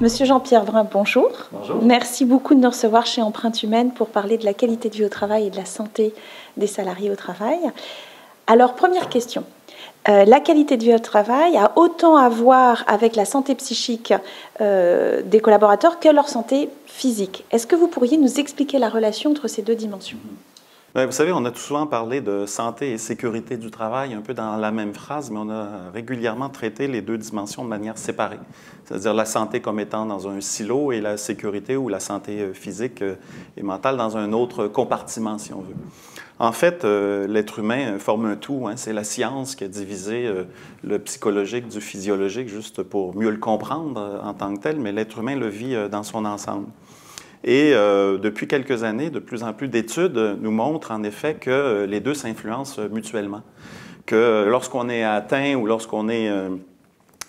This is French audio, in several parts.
Monsieur Jean-Pierre Brun, bonjour. Bonjour. Merci beaucoup de nous recevoir chez Empreinte Humaine pour parler de la qualité de vie au travail et de la santé des salariés au travail. Alors, première question. La qualité de vie au travail a autant à voir avec la santé psychique des collaborateurs que leur santé physique. Est-ce que vous pourriez nous expliquer la relation entre ces deux dimensions? Vous savez, on a tout souvent parlé de santé et sécurité du travail, un peu dans la même phrase, mais on a régulièrement traité les deux dimensions de manière séparée. C'est-à-dire la santé comme étant dans un silo et la sécurité ou la santé physique et mentale dans un autre compartiment, si on veut. En fait, l'être humain forme un tout. C'est la science qui a divisé le psychologique du physiologique, juste pour mieux le comprendre en tant que tel, mais l'être humain le vit dans son ensemble. Et depuis quelques années, de plus en plus d'études nous montrent en effet que les deux s'influencent mutuellement. Que lorsqu'on est atteint ou lorsqu'on est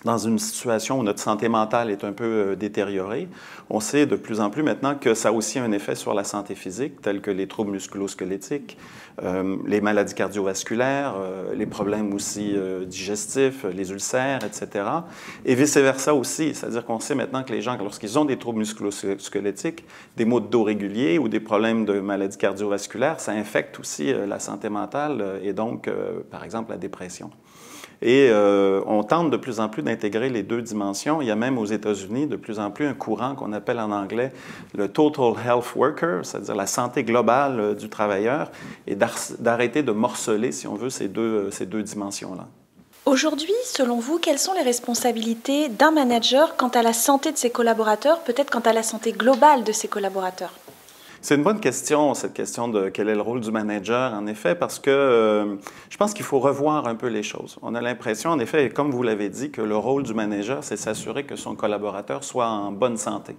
dans une situation où notre santé mentale est un peu détériorée, on sait de plus en plus maintenant que ça a aussi un effet sur la santé physique, tels que les troubles musculo-squelettiques, les maladies cardiovasculaires, les problèmes aussi digestifs, les ulcères, etc. Et vice-versa aussi, c'est-à-dire qu'on sait maintenant que les gens, lorsqu'ils ont des troubles musculo-squelettiques, des maux de dos réguliers ou des problèmes de maladies cardiovasculaires, ça infecte aussi la santé mentale et donc, par exemple, la dépression. Et on tente de plus en plus d'intégrer les deux dimensions. Il y a même aux États-Unis de plus en plus un courant qu'on appelle en anglais le Total Health Worker, c'est-à-dire la santé globale du travailleur, et d'arrêter de morceler, si on veut, ces deux dimensions-là. Aujourd'hui, selon vous, quelles sont les responsabilités d'un manager quant à la santé de ses collaborateurs, peut-être quant à la santé globale de ses collaborateurs? C'est une bonne question, cette question de quel est le rôle du manager, en effet, parce que je pense qu'il faut revoir un peu les choses. On a l'impression, en effet, et comme vous l'avez dit, que le rôle du manager, c'est s'assurer que son collaborateur soit en bonne santé.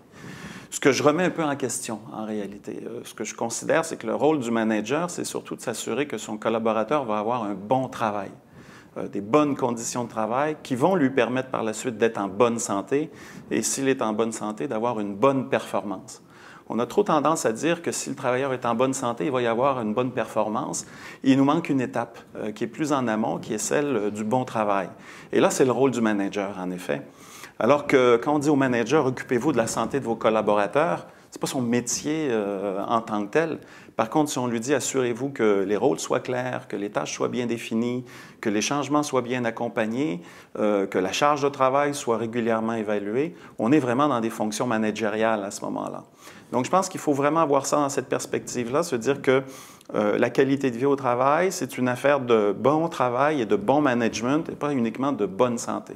Ce que je remets un peu en question, en réalité. Ce que je considère, c'est que le rôle du manager, c'est surtout de s'assurer que son collaborateur va avoir un bon travail, des bonnes conditions de travail qui vont lui permettre par la suite d'être en bonne santé et, s'il est en bonne santé, d'avoir une bonne performance. On a trop tendance à dire que si le travailleur est en bonne santé, il va y avoir une bonne performance. Il nous manque une étape qui est plus en amont, qui est celle du bon travail. Et là, c'est le rôle du manager, en effet. Alors que quand on dit au manager, occupez-vous de la santé de vos collaborateurs, ce n'est pas son métier en tant que tel. Par contre, si on lui dit, assurez-vous que les rôles soient clairs, que les tâches soient bien définies, que les changements soient bien accompagnés, que la charge de travail soit régulièrement évaluée, on est vraiment dans des fonctions managériales à ce moment-là. Donc, je pense qu'il faut vraiment voir ça dans cette perspective-là, se dire que la qualité de vie au travail, c'est une affaire de bon travail et de bon management et pas uniquement de bonne santé.